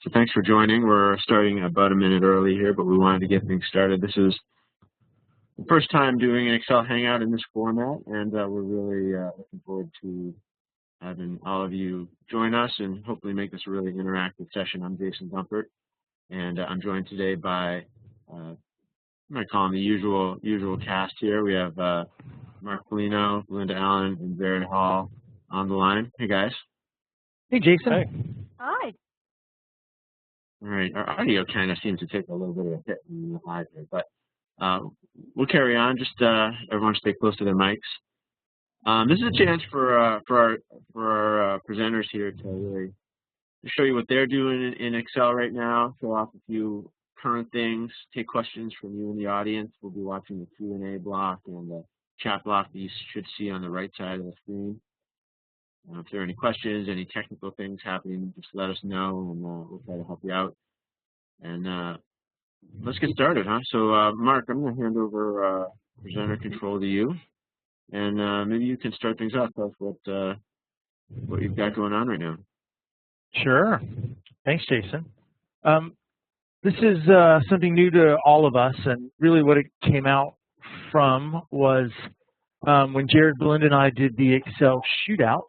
So thanks for joining. We're starting about a minute early here, but we wanted to get things started. This is the first time doing an Excel Hangout in this format, and we're really looking forward to having all of you join us and hopefully make this a really interactive session. I'm Jason Dumpert, and I'm joined today by, I'm going to call them the usual cast here. We have Mark Polino, Belinda Allen, and Jared Hall on the line. Hey, guys. Hey, Jason. Hey. Hi. All right, our audio kind of seems to take a little bit of a hit in the high here, but we'll carry on. Just everyone stay close to their mics. This is a chance for our presenters here to really show you what they're doing in Excel right now, show off a few current things, take questions from you in the audience. We'll be watching the Q&A block and the chat block that you should see on the right side of the screen. If there are any questions, any technical things happening, just let us know, and we'll try to help you out. And let's get started, huh? So, Mark, I'm going to hand over presenter control to you, and maybe you can start things off. Tell us what you've got going on right now. Sure. Thanks, Jason. This is something new to all of us, and really what it came out from was when Jared, Belinda, and I did the Excel shootout.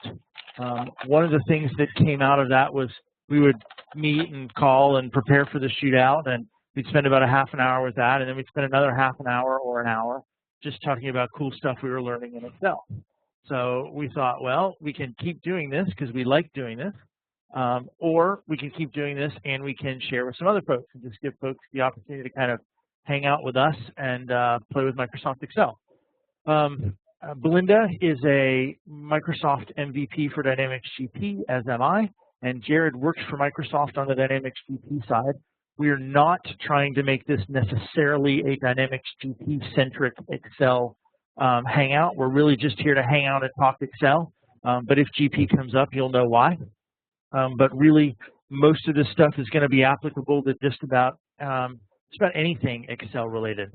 One of the things that came out of that was we would meet and call and prepare for the shootout, and we'd spend about a half an hour with that, and then we'd spend another half an hour or an hour just talking about cool stuff we were learning in Excel. So we thought, well, we can keep doing this because we like doing this, or we can keep doing this and we can share with some other folks and just give folks the opportunity to kind of hang out with us and play with Microsoft Excel. Belinda is a Microsoft MVP for Dynamics GP, as am I, and Jared works for Microsoft on the Dynamics GP side. We are not trying to make this necessarily a Dynamics GP-centric Excel hangout. We're really just here to hang out and talk Excel, but if GP comes up, you'll know why. But really, most of this stuff is going to be applicable to just about anything Excel-related.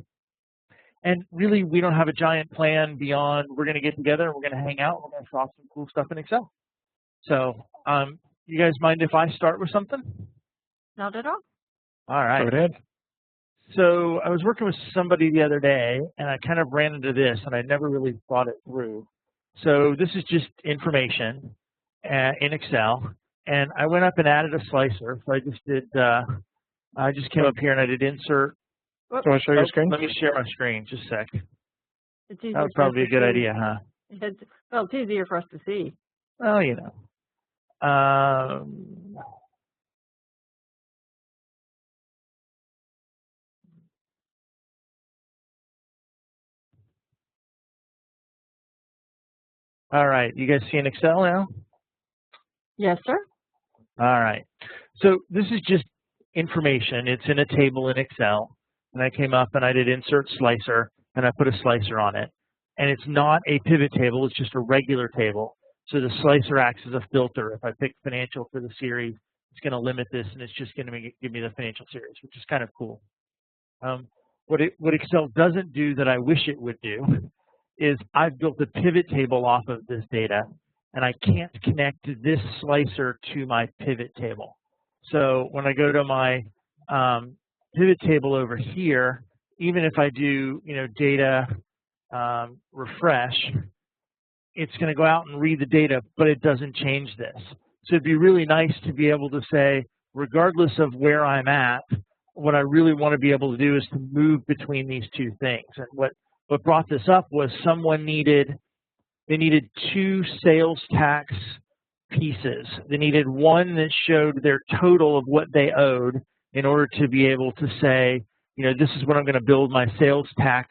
And really, we don't have a giant plan beyond we're going to get together and we're going to hang out. We're going to solve some cool stuff in Excel. So you guys mind if I start with something? Not at all. All right. Go ahead. So I was working with somebody the other day, and I kind of ran into this, and I never really thought it through. So this is just information in Excel, and I went up and added a slicer. So I just did. I just came up here and I did insert. Do you want to show your screen? Let me share my screen, just a sec. It's easier That would probably be a good idea, huh? Well, it's easier for us to see. Well, you know. All right, you guys see in Excel now? Yes, sir. All right. So this is just information. It's in a table in Excel. And I came up and I did insert slicer, and I put a slicer on it. And it's not a pivot table, it's just a regular table. So the slicer acts as a filter. If I pick financial for the series, it's going to limit this, and it's just going to give me the financial series, which is kind of cool. What Excel doesn't do that I wish it would do is I've built a pivot table off of this data, and I can't connect this slicer to my pivot table. So when I go to my pivot table over here, even if I do, data refresh, it's going to go out and read the data, but it doesn't change this. So it'd be really nice to be able to say, regardless of where I'm at, what I really want to be able to do is to move between these two things. And what brought this up was someone needed two sales tax pieces. They needed one that showed their total of what they owed in order to be able to say, this is what I'm going to build my sales tax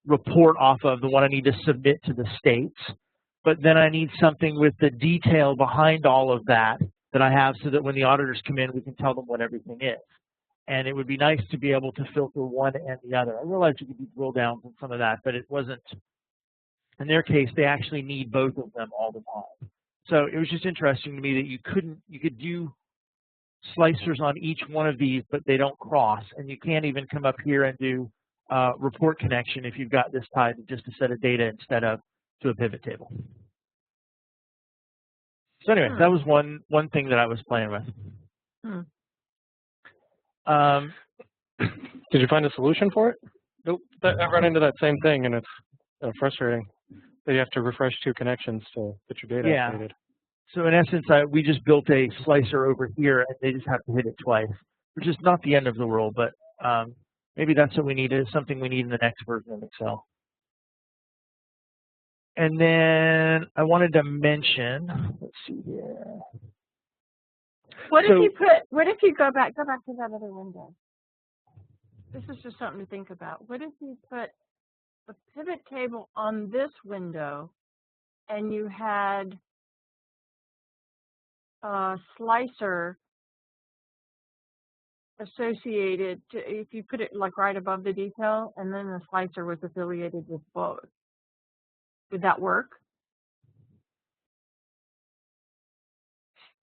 report off of, the one I need to submit to the states. But then I need something with the detail behind all of that I have, so that when the auditors come in, we can tell them what everything is. And it would be nice to be able to filter one and the other. I realize you could do drill downs on some of that, but it wasn't. In their case, they actually need both of them all the time. So it was just interesting to me that you could do slicers on each one of these, but they don't cross. And you can't even come up here and do report connection if you've got this tied to just a set of data instead of to a pivot table. So anyway, that was one thing that I was playing with. Did you find a solution for it? Nope. I run into that same thing, and it's frustrating. That you have to refresh 2 connections to get your data updated. So in essence, we just built a slicer over here, and they just have to hit it twice, which is not the end of the world, but maybe that's what we need. Is something we need in the next version of Excel. And then I wanted to mention, let's see here. What if you go back to that other window? This is just something to think about. What if you put the pivot table on this window and you had a slicer associated to, if you put it like right above the detail, and then the slicer was affiliated with both? Would that work?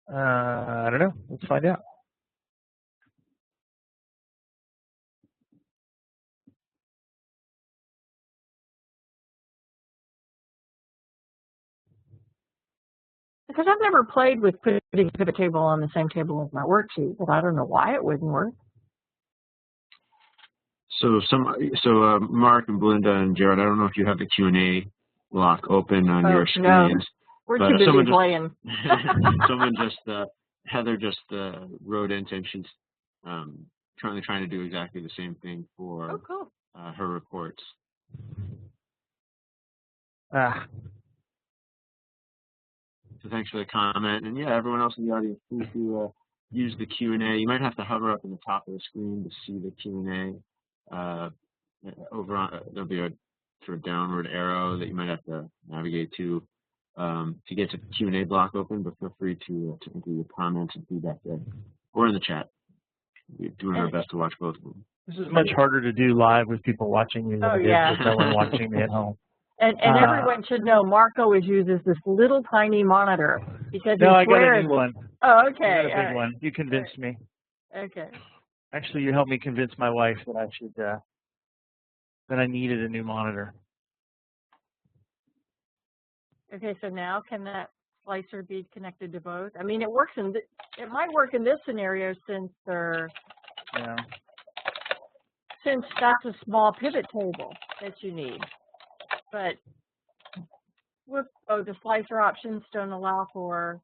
I don't know. Let's find out. Because I've never played with putting a pivot table on the same table as my worksheet, but I don't know why it wouldn't work. So Mark and Belinda and Jared, I don't know if you have the Q&A block open on your screens. No. We're too busy playing. Heather just wrote in saying she's currently trying to do exactly the same thing for her reports. So thanks for the comment, and yeah, everyone else in the audience, please do use the Q&A. You might have to hover up in the top of the screen to see the Q&A. Over on there'll be a sort of downward arrow that you might have to navigate to get to the Q&A block open. But feel free to enter your comments and feedback there, or in the chat. We're doing our best to watch both of them. This is much harder to do live with people watching you than it is with no one watching me at home. And everyone should know Mark always uses this little tiny monitor because I got a new one. Oh, okay. I got a big one. You convinced me. Okay. Actually, you helped me convince my wife that I should that I needed a new monitor. Okay, so now can that slicer be connected to both? I mean, it works in it might work in this scenario since they're since that's a small pivot table that you need. But the slicer options don't allow for.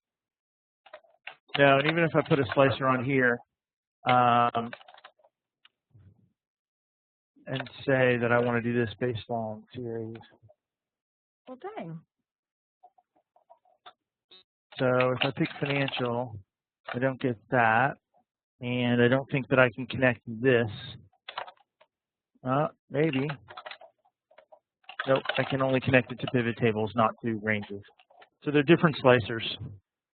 No, and even if I put a slicer on here and say that I want to do this based on series. Well, dang. So if I pick financial, I don't get that, and I don't think that I can connect this. Maybe. Nope, I can only connect it to pivot tables, not to ranges. So they're different slicers.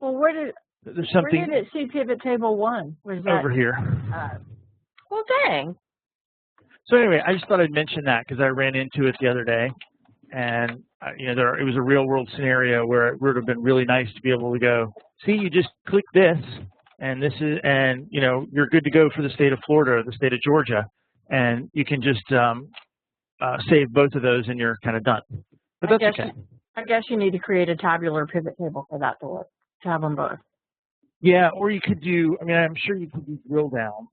Well, where did it see pivot table 1? Was that over here? Well, dang. So anyway, I just thought I'd mention that because I ran into it the other day, and it was a real world scenario where it would have been really nice to be able to go, see, you just click this, and you're good to go for the state of Florida or the state of Georgia, and you can just save both of those and you're kind of done. But that's okay. I guess you need to create a tabular pivot table for that to work, to have them both. Yeah, or you could do, I'm sure you could do drill downs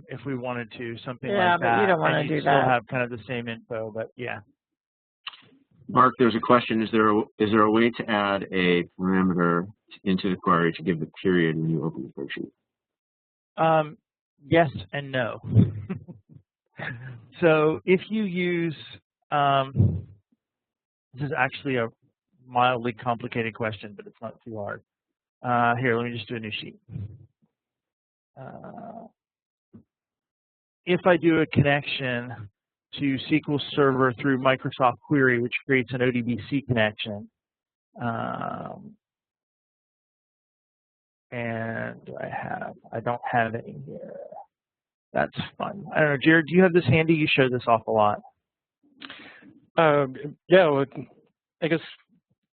if we wanted to, something like that. Yeah, but you don't want to do that. Still have kind of the same info, but yeah. Mark, there's a question. Is there a way to add a parameter into the query to give the period when you open the spreadsheet? Yes and no. So if you use, this is actually a mildly complicated question, but it's not too hard. Here, let me just do a new sheet. If I do a connection to SQL Server through Microsoft Query, which creates an ODBC connection, and I don't have any here. That's fun. I don't know, Jared, do you have this handy? You show this off a lot. Yeah, well, I guess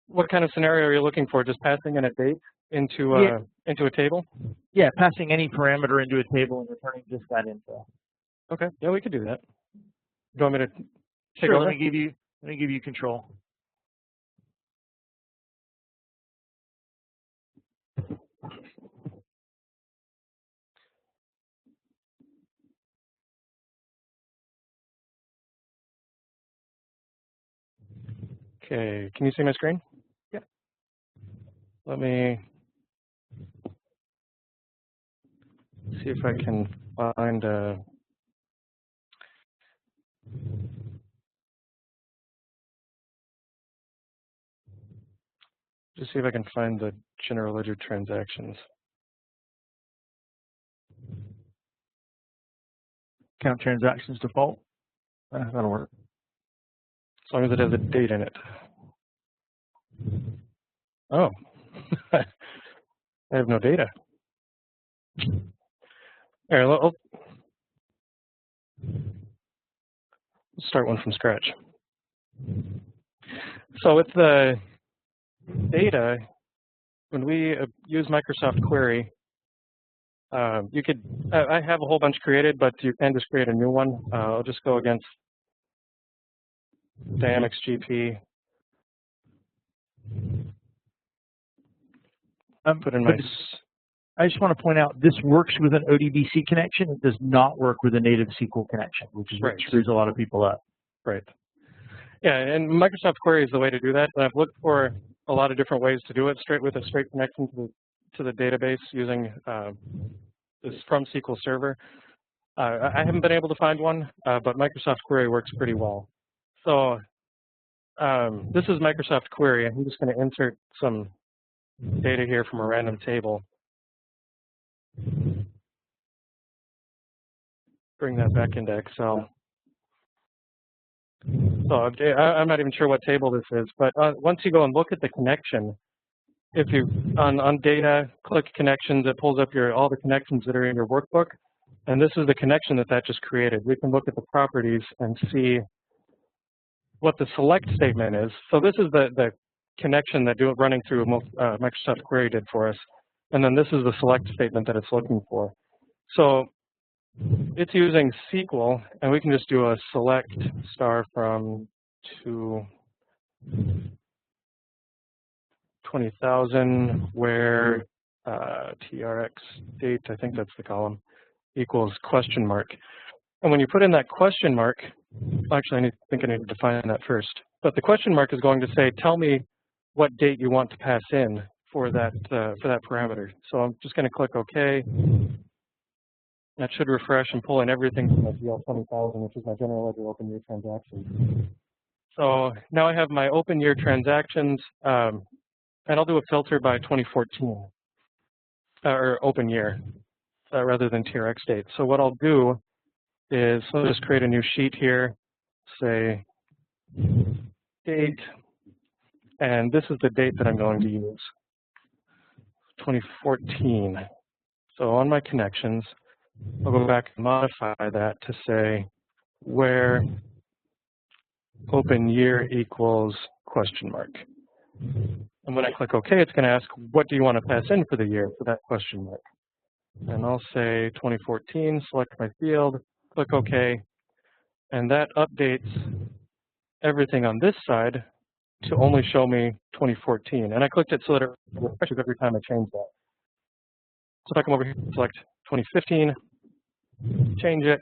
what kind of scenario are you looking for? Just passing in a date into a table? Yeah, passing any parameter into a table and returning just that info. Okay, yeah, we could do that. Do you want me to take over? Let me give you control. Okay, can you see my screen? Yeah. Let me see if I can find just see if I can find the general ledger transactions. Count transactions default. That'll work. As long as it has a date in it. Oh, I have no data. All right, I'll start one from scratch. So with the data, when we use Microsoft Query, you could, I have a whole bunch created, but you can just create a new one. I'll just go against Dynamics GP. Put in my. I just want to point out this works with an ODBC connection. It does not work with a native SQL connection, which is what screws a lot of people up. Right. Yeah, and Microsoft Query is the way to do that. And I've looked for a lot of different ways to do it with a straight connection to the database using this from SQL Server. I haven't been able to find one, but Microsoft Query works pretty well. So this is Microsoft Query, and I'm just going to insert some data here from a random table. Bring that back into Excel. So I'm not even sure what table this is, but once you go and look at the connection, if you on data, click connections, it pulls up all the connections that are in your workbook, and this is the connection that just created. We can look at the properties and see what the select statement is. So this is the connection that running through Microsoft Query did for us, and then this is the select statement that it's looking for. So it's using SQL, and we can just do a select star from to 20,000 where TRX date, I think that's the column, equals question mark. And when you put in that question mark, actually I think I need to define that first, but the question mark is going to say, tell me what date you want to pass in for that parameter. So I'm just going to click OK. That should refresh and pull in everything from my GL 20,000, which is my general ledger open year transactions. So now I have my open year transactions, and I'll do a filter by 2014, or open year, rather than TRX date. So what I'll do is I'll just create a new sheet here, say date, and this is the date that I'm going to use, 2014. So on my connections, I'll go back and modify that to say where open year equals question mark. And when I click OK, it's going to ask, what do you want to pass in for the year for that question mark? And I'll say 2014, select my field, click OK, and that updates everything on this side to only show me 2014. And I clicked it so that it refreshes every time I change that. So if I come over here and select 2015, change it,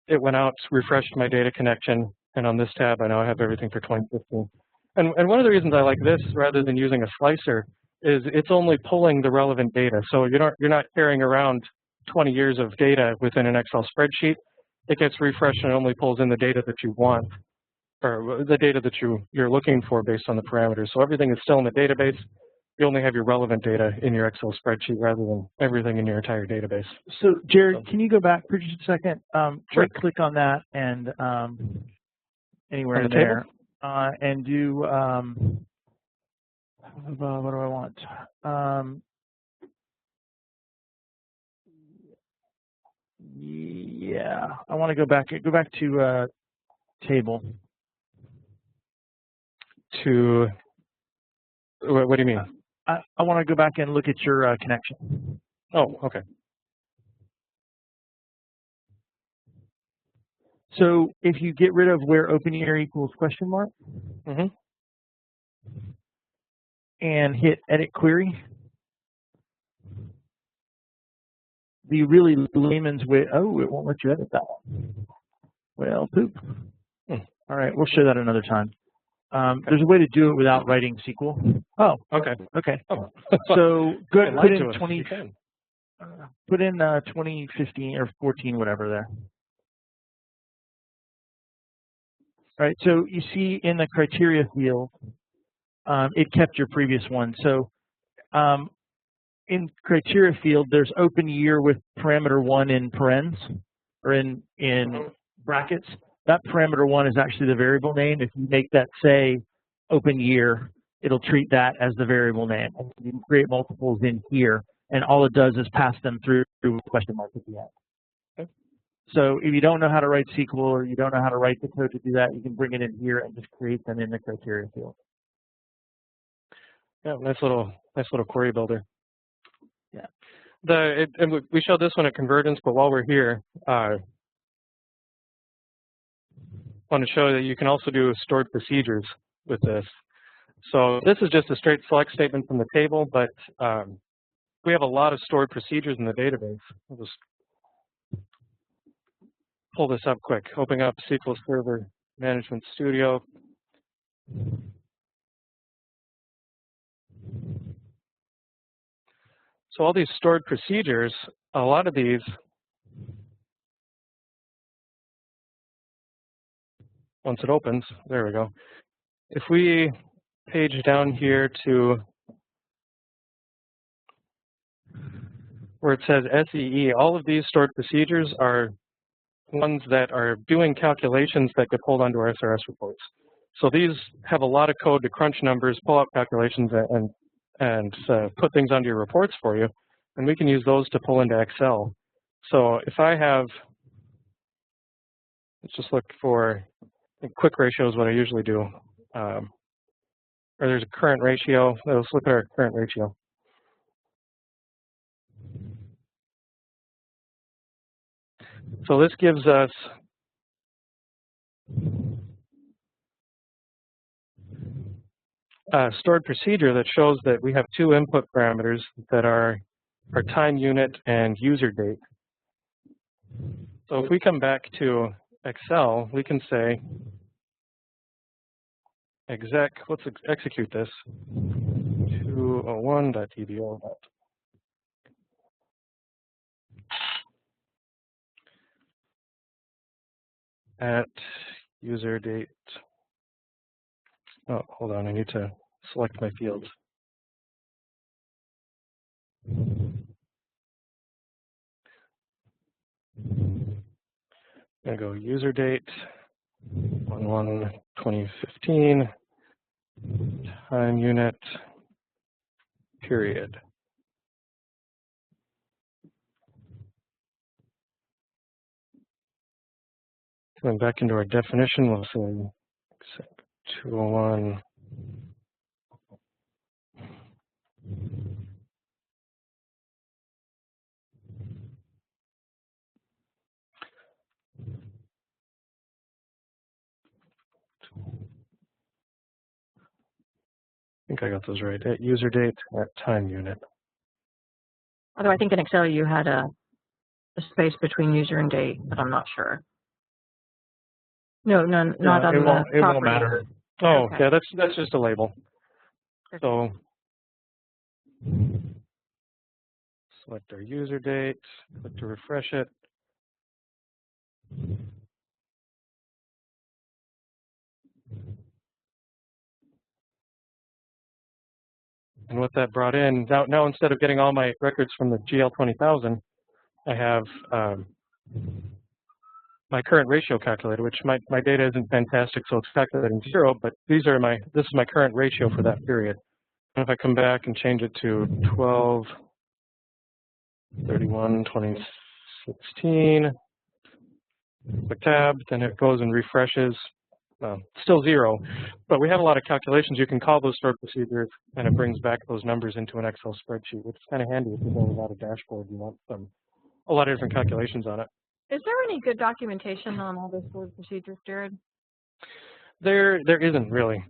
it went out, refreshed my data connection, and on this tab I now have everything for 2015. And one of the reasons I like this rather than using a slicer is it's only pulling the relevant data. So you're not carrying around 20 years of data within an Excel spreadsheet. It gets refreshed and only pulls in the data that you want, or the data that you're looking for based on the parameters. So everything is still in the database. You only have your relevant data in your Excel spreadsheet rather than everything in your entire database. So Jared, can you go back for just a second? Sure. Right click on that and anywhere in there, and do what do I want? Yeah, I want to go back to table. To what do you mean? I want to go back and look at your connection. Oh, okay. So if you get rid of where open year equals question mark, and hit edit query, the really layman's way, oh, it won't let you edit that one. Well, poop. All right, we'll show that another time. There's a way to do it without writing SQL. Oh, Okay. okay. Oh. So good. Lie Put to in us. 20. You can. Put in 2015 or 14, whatever there. All right. So you see in the criteria field, it kept your previous one. So in criteria field, there's open year with parameter 1 in parens or in brackets. That parameter 1 is actually the variable name. If you make that say open year, it'll treat that as the variable name. And you can create multiples in here, and all it does is pass them through a question mark at the end. Okay. So if you don't know how to write SQL or you don't know how to write the code to do that, you can bring it in here and just create them in the criteria field. Yeah, nice little query builder. Yeah. And we showed this one at Convergence, but while we're here, I want to show that you can also do stored procedures with this. So this is just a straight select statement from the table, but we have a lot of stored procedures in the database. I'll just pull this up quick. Opening up SQL Server Management Studio. So all these stored procedures, a lot of these, once it opens, there we go. If we page down here to where it says SEE, all of these stored procedures are ones that are doing calculations that get pulled onto our SRS reports. So these have a lot of code to crunch numbers, pull out calculations, and put things onto your reports for you. And we can use those to pull into Excel. So if I have, let's just look for, I think quick ratio is what I usually do. Or there's a current ratio. Let's look at our current ratio. So this gives us a stored procedure that shows that we have two input parameters that are our time unit and user date. So if we come back to Excel, we can say exec, let's execute this, 201.dbo. At user date. Oh, hold on, I need to select my fields. I'm gonna go user date, 1/1/2015, time unit, period. Going back into our definition, we'll say 201. I think I got those right. At user date, at time unit. Although I think in Excel you had a space between user and date, but I'm not sure. No, not on the property. It won't matter. Oh, Okay. yeah, that's just a label. So select our user date, click to refresh it. And what that brought in, now instead of getting all my records from the GL 20,000, I have my current ratio calculator, which my data isn't fantastic, so it's calculating 0, but this is my current ratio for that period. And if I come back and change it to 12/31/2016, click tab, then it goes and refreshes. Still 0, but we have a lot of calculations. You can call those stored procedures, and it brings back those numbers into an Excel spreadsheet, which is kind of handy if you have a lot of dashboard. You want a lot of different calculations on it. Is there any good documentation on all those stored procedures, Jared? There isn't really.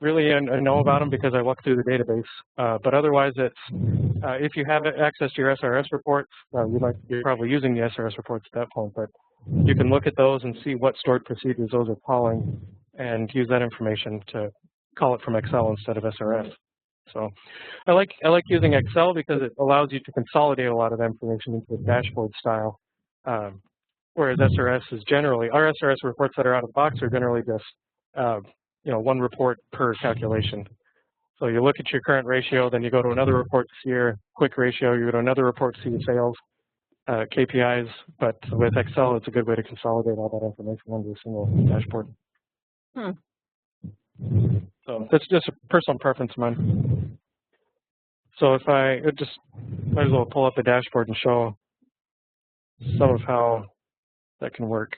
really know about them because I look through the database. But otherwise, it's if you have access to your SRS reports, you're probably using the SRS reports at that point, but you can look at those and see what stored procedures those are calling and use that information to call it from Excel instead of SRS. So I like using Excel because it allows you to consolidate a lot of that information into a dashboard style, whereas SRS is generally, our SRS reports that are out of the box are generally just one report per calculation. So you look at your current ratio, then you go to another report to see your quick ratio, you go to another report to see your sales, KPIs, but with Excel, it's a good way to consolidate all that information under a single dashboard. So that's just a personal preference of mine. So if just might as well pull up the dashboard and show some of how that can work.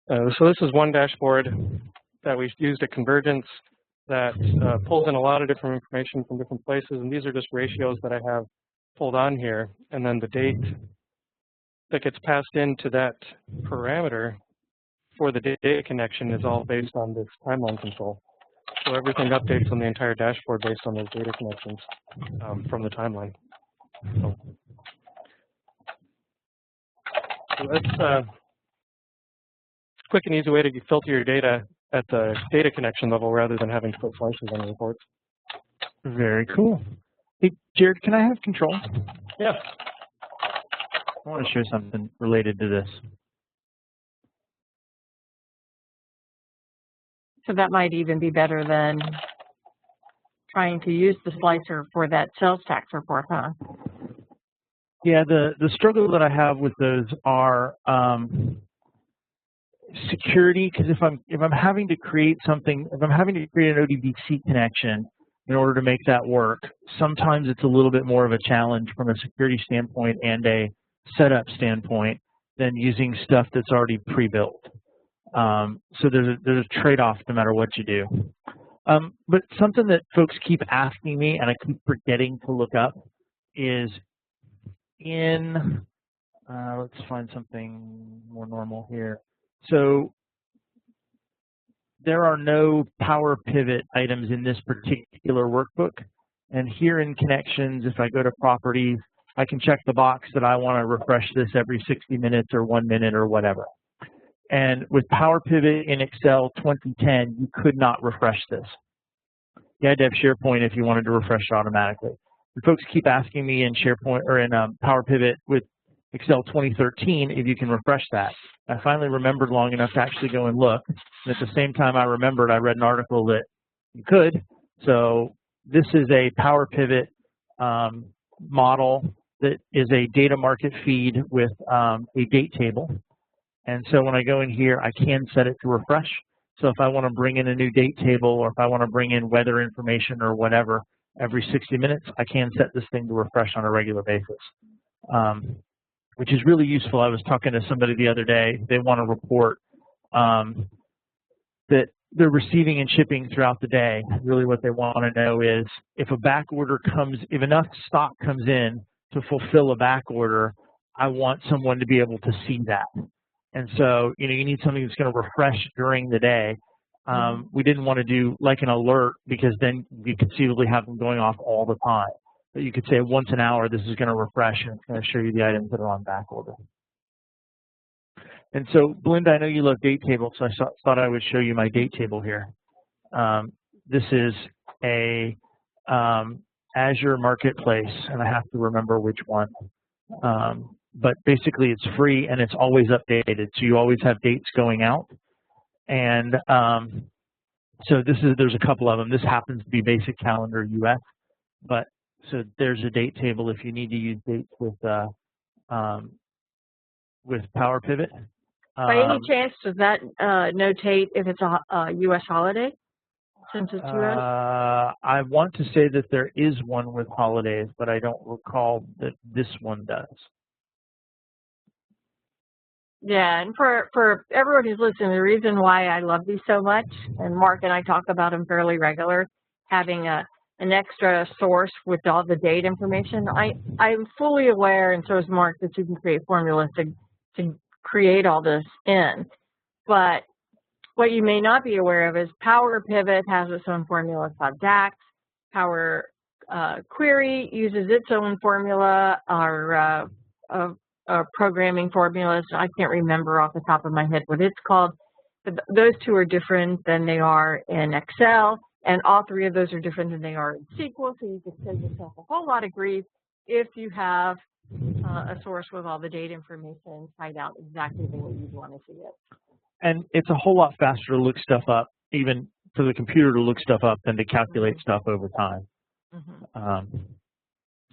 So this is one dashboard that we used at Convergence that pulls in a lot of different information from different places, and these are just ratios that I have pulled on here, and then the date that gets passed into that parameter for the data connection is all based on this timeline control. So everything updates on the entire dashboard based on those data connections from the timeline. So that's quick and easy way to filter your data at the data connection level rather than having to put slices on the reports. Very cool. Hey, Jared, can I have control? Yeah. I want to show something related to this. So that might even be better than trying to use the slicer for that sales tax report, huh? Yeah, the struggle that I have with those are security, because if I'm having to create something, if I'm having to create an ODBC connection in order to make that work, sometimes it's a little bit more of a challenge from a security standpoint and a setup standpoint than using stuff that's already pre-built. So there's a trade-off no matter what you do. But something that folks keep asking me and I keep forgetting to look up is in, let's find something more normal here. So there are no power pivot items in this particular workbook. And here in connections, if I go to properties, I can check the box that I want to refresh this every 60 minutes or 1 minute or whatever. And with Power Pivot in Excel 2010, you could not refresh this. You had to have SharePoint if you wanted to refresh it automatically. And folks keep asking me in SharePoint or in Power Pivot with Excel 2013 if you can refresh that. I finally remembered long enough to actually go and look. And at the same time I remembered, I read an article that you could. So this is a Power Pivot model that is a data market feed with a date table. And so when I go in here, I can set it to refresh. So if I want to bring in a new date table or if I want to bring in weather information or whatever every 60 minutes, I can set this thing to refresh on a regular basis, which is really useful. I was talking to somebody the other day. They want to report that they're receiving and shipping throughout the day. Really what they want to know is if a back order comes, if enough stock comes in to fulfill a back order, I want someone to be able to see that. And so, you need something that's going to refresh during the day. We didn't want to do like an alert because then you conceivably have them going off all the time. But you could say once an hour, this is going to refresh and it's going to show you the items that are on back order. And so, Belinda, I know you love date tables, so I thought I would show you my date table here. This is a Azure Marketplace, and I have to remember which one. But basically it's free and it's always updated, so you always have dates going out. And so there's a couple of them. This happens to be Basic Calendar US, but so there's a date table if you need to use dates with Power Pivot. By any chance, does that notate if it's a US holiday? Since it's US? I want to say that there is one with holidays, but I don't recall that this one does. Yeah, and for everyone who's listening, the reason why I love these so much, and Mark and I talk about them fairly regular, having a an extra source with all the date information. I'm fully aware, and so is Mark, that you can create formulas to create all this in. But what you may not be aware of is Power Pivot has its own formula called DAX. Power Query uses its own formula, or programming formulas. I can't remember off the top of my head what it's called, but those two are different than they are in Excel, and all three of those are different than they are in SQL, so you can save yourself a whole lot of grief if you have a source with all the data information tied out exactly the way you'd want to see it. And it's a whole lot faster to look stuff up, even for the computer to look stuff up, than to calculate stuff over time.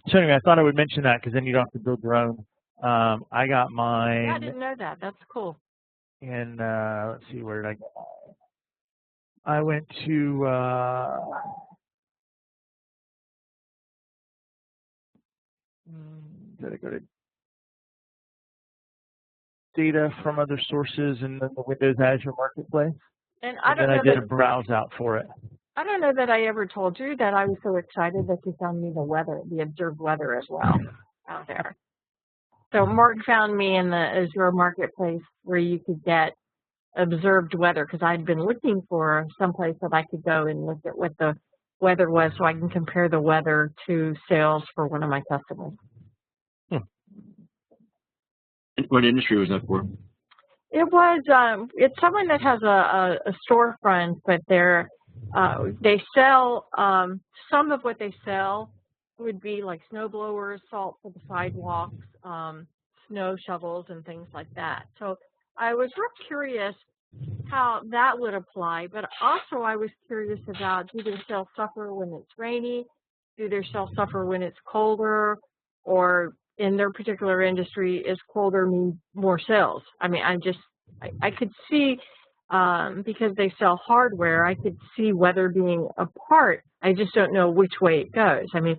So anyway, I thought I would mention that because then you don't have to build your own. I got mine. Yeah, I didn't know that. That's cool. And let's see, where did I go? I went to did I go to data from other sources and then the Windows Azure Marketplace? And then I did a browse out for it. I don't know that I ever told you that I was so excited that you found me the observed weather as well out there. So Mark found me in the Azure Marketplace where you could get observed weather, because I'd been looking for someplace that I could go and look at what the weather was so I can compare the weather to sales for one of my customers. What industry was that for? It was, it's someone that has a storefront, but they sell, some of what they sell would be like snow blowers, salt for the sidewalks, snow shovels, and things like that. So I was real curious how that would apply, but also I was curious about, do their sales suffer when it's rainy? Do their sales suffer when it's colder? Or in their particular industry, is colder mean more sales? I mean, I could see, because they sell hardware, I could see weather being a part. I just don't know which way it goes. I mean,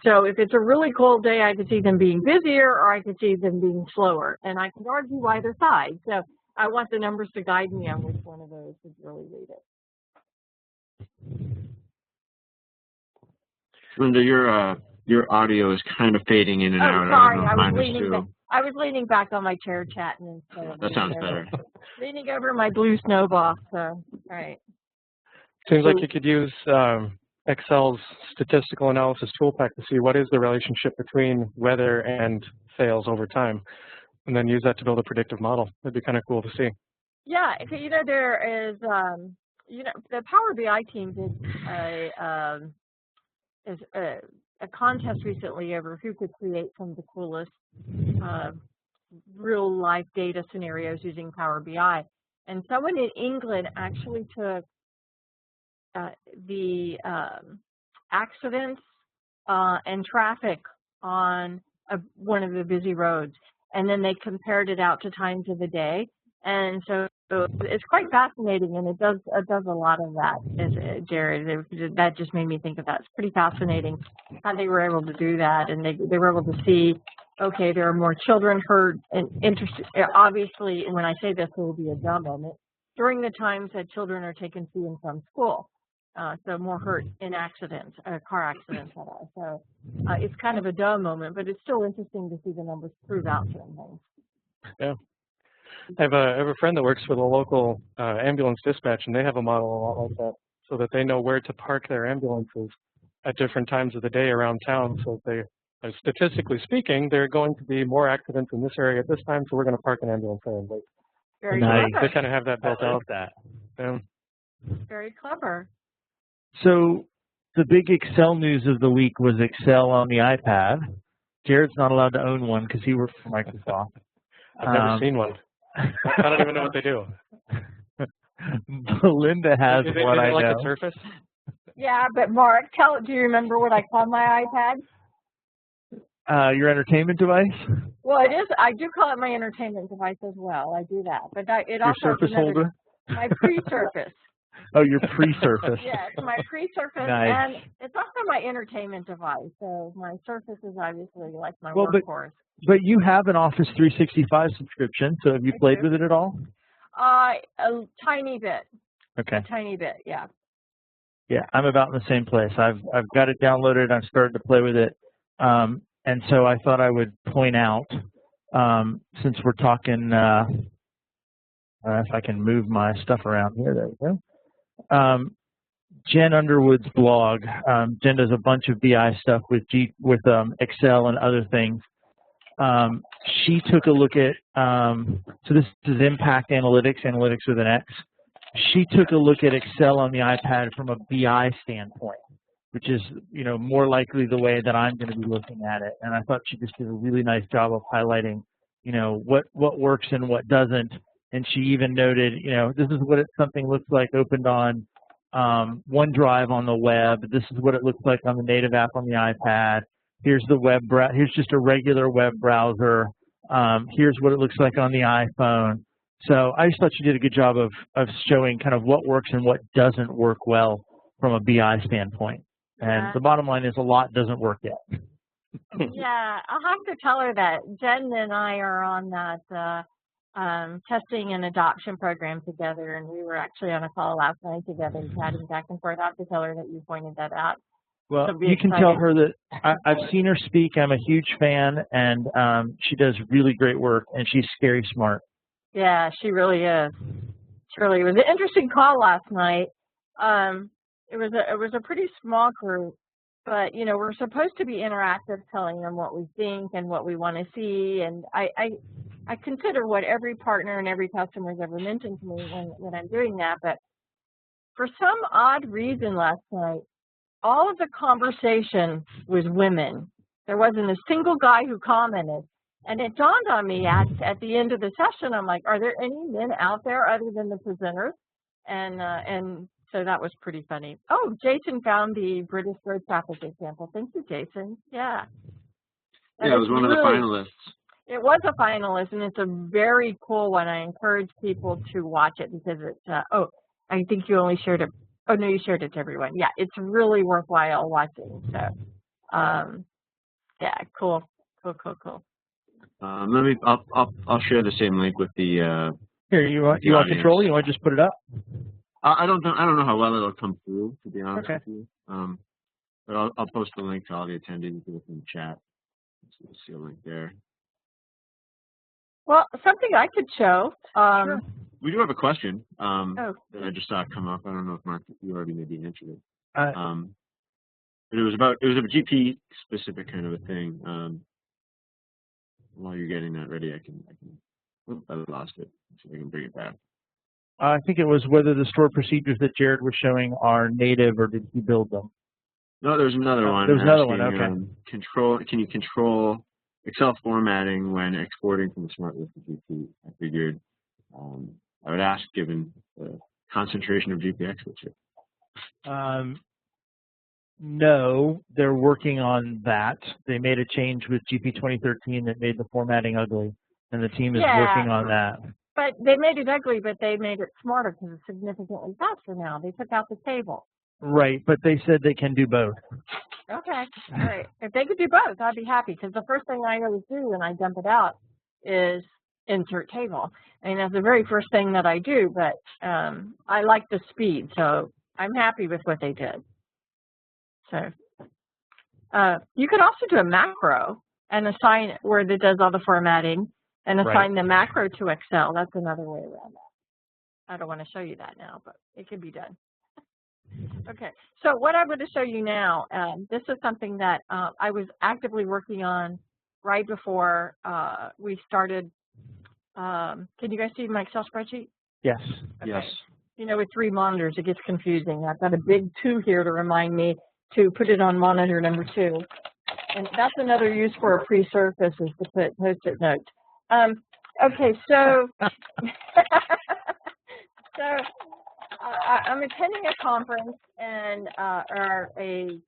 so if it's a really cold day, I could see them being busier, or I could see them being slower. And I can argue either side. So I want the numbers to guide me on which one of those would really read it. Linda, your audio is kind of fading in and out. Sorry, I don't know if I was leaning back on my chair chatting instead of that sounds better. leaning over my blue snowball. So, all right. Seems like you could use Excel's statistical analysis toolpack to see what is the relationship between weather and sales over time, and then use that to build a predictive model. That'd be kind of cool to see. Yeah, you know, there is, you know, the Power BI team did a contest recently over who could create some of the coolest real life data scenarios using Power BI. And someone in England actually took the accidents and traffic on one of the busy roads, and then they compared it out to times of the day. And so it's quite fascinating, and it does a lot of that, Jared. That just made me think of that. It's pretty fascinating how they were able to do that, and they were able to see, okay, there are more children hurt and interested. Obviously, when I say this, it will be a dumb moment, during the times that children are taken to and from school. So more hurt in accidents, car accidents. So it's kind of a dumb moment, but it's still interesting to see the numbers prove out certain things. Yeah. I have a friend that works for the local ambulance dispatch, and they have a model a lot like that, so that they know where to park their ambulances at different times of the day around town. So they, statistically speaking, there are going to be more accidents in this area at this time, so we're going to park an ambulance there. Very nice. clever. They kind of have that built out. Yeah. Very clever. So the big Excel news of the week was Excel on the iPad. Jared's not allowed to own one because he works for Microsoft. I've never seen one. I don't even know what they do. Belinda has one, I know. Like a Surface? Yeah, but Mark, do you remember what I call my iPad? Your entertainment device? Well, it is. I do call it my entertainment device as well. I do that, but it your also Surface holder? My pre-Surface. Oh, your pre-Surface. Yeah, it's my pre-Surface, nice. And it's also my entertainment device. So my Surface is obviously like my workhorse. But you have an Office 365 subscription, so have you played with it at all? A tiny bit. Okay. A tiny bit, yeah. Yeah, I'm about in the same place. I've got it downloaded. I've started to play with it, and so I thought I would point out, since we're talking, if I can move my stuff around here. There we go. Jen Underwood's blog. Jen does a bunch of BI stuff with Excel and other things. She took a look at, so this is Impact Analytics with an X. She took a look at Excel on the iPad from a BI standpoint, which is, more likely the way that I'm going to be looking at it. And I thought she just did a really nice job of highlighting, what works and what doesn't. And she even noted, this is what something looks like opened on OneDrive on the web. This is what it looks like on the native app on the iPad. Here's the web here's just a regular web browser. Here's what it looks like on the iPhone. So I just thought you did a good job of showing kind of what works and what doesn't work well from a BI standpoint. And the bottom line is a lot doesn't work yet. Yeah, I'll have to tell her that. Jen and I are on that testing and adoption program together, and we were actually on a call last night together, chatting back and forth. I'll have to tell her that you pointed that out. Well, you can tell her that I've seen her speak. I'm a huge fan, and she does really great work, and she's scary smart. Yeah, she really is. It was an interesting call last night. It was a pretty small group, but we're supposed to be interactive, telling them what we think and what we want to see. And I consider what every partner and every customer has ever mentioned to me when I'm doing that. But for some odd reason last night, all of the conversation was women. There wasn't a single guy who commented. And it dawned on me at the end of the session, I'm like, are there any men out there other than the presenters? And so that was pretty funny. Oh, Jason found the British road traffic example. Thank you, Jason. Yeah. Yeah, it was one of the finalists. It was a finalist, and it's a very cool one. I encourage people to watch it because it's, I think you only shared it. Oh, no, you shared it to everyone. Yeah, it's really worthwhile watching. So, yeah, cool. I'll share the same link with the. Here, you want control? You want to just put it up? I don't know how well it'll come through, to be honest with you. But I'll post the link to all the attendees in the chat. So you'll see a link there. Well, something I could show. Sure. We do have a question that I just saw come up. I don't know if Mark, you already maybe answered it. But it was a GP specific kind of a thing. While you're getting that ready, I lost it. See if I can bring it back. I think it was whether the stored procedures that Jared was showing are native or did he build them? No, there's another one. There's another one. Okay. Can you control Excel formatting when exporting from the Smart List to GP? I figured I would ask, given the concentration of GP experts here. No, they're working on that. They made a change with GP 2013 that made the formatting ugly, and the team is working on that. But they made it ugly, but they made it smarter because it's significantly faster now. They took out the table. Right, but they said they can do both. Okay, all right. If they could do both, I'd be happy because the first thing I always do when I dump it out is insert table. I mean, that's the very first thing that I do, but I like the speed, so I'm happy with what they did. So you could also do a macro and assign it where it does all the formatting and assign the macro to Excel. That's another way around that. I don't want to show you that now, but it can be done. Okay, so what I'm going to show you now, this is something that I was actively working on right before we started. Can you guys see my Excel spreadsheet? Yes. Okay. Yes. With 3 monitors, it gets confusing. I've got a big 2 here to remind me to put it on monitor number 2. And that's another use for a pre-surface is to put Post-it notes. Okay, so I'm attending a conference and or a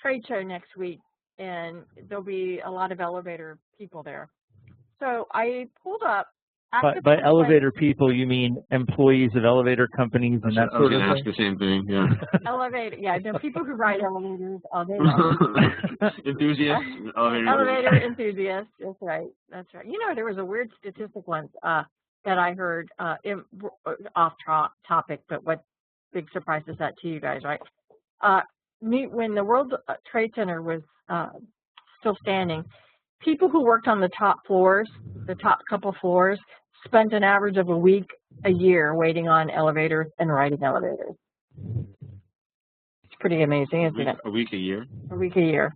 trade show next week, and there'll be a lot of elevator people there. So I pulled up. By elevator people, you mean employees of elevator companies and that sort of thing? I was going to ask the same thing, yeah. Elevator, yeah, there are people who ride elevators all day long. Enthusiasts? Elevator enthusiasts, that's right, that's right. There was a weird statistic once that I heard off topic, but what big surprise is that to you guys, right? when the World Trade Center was still standing, people who worked on the top floors, the top couple floors, spent an average of a week a year waiting on elevators and riding elevators. It's pretty amazing, isn't it? A week a year? A week a year.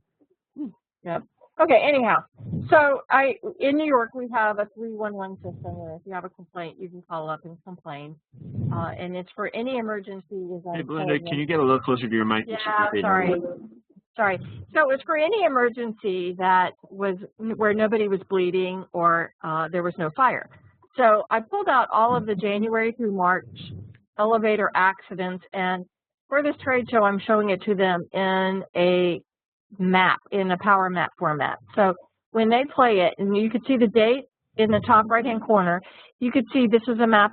Yep. Okay, anyhow, so in New York, we have a 311 system where if you have a complaint, you can call up and complain. And it's for any emergency. Hey, Belinda, can you get a little closer to your mic? Yeah, sorry. Sorry. So it's for any emergency that was where nobody was bleeding or there was no fire. So I pulled out all of the January through March elevator accidents, and for this trade show, I'm showing it to them in a map, in a power map format. So when they play it, and you could see the date in the top right hand corner, you could see this is a map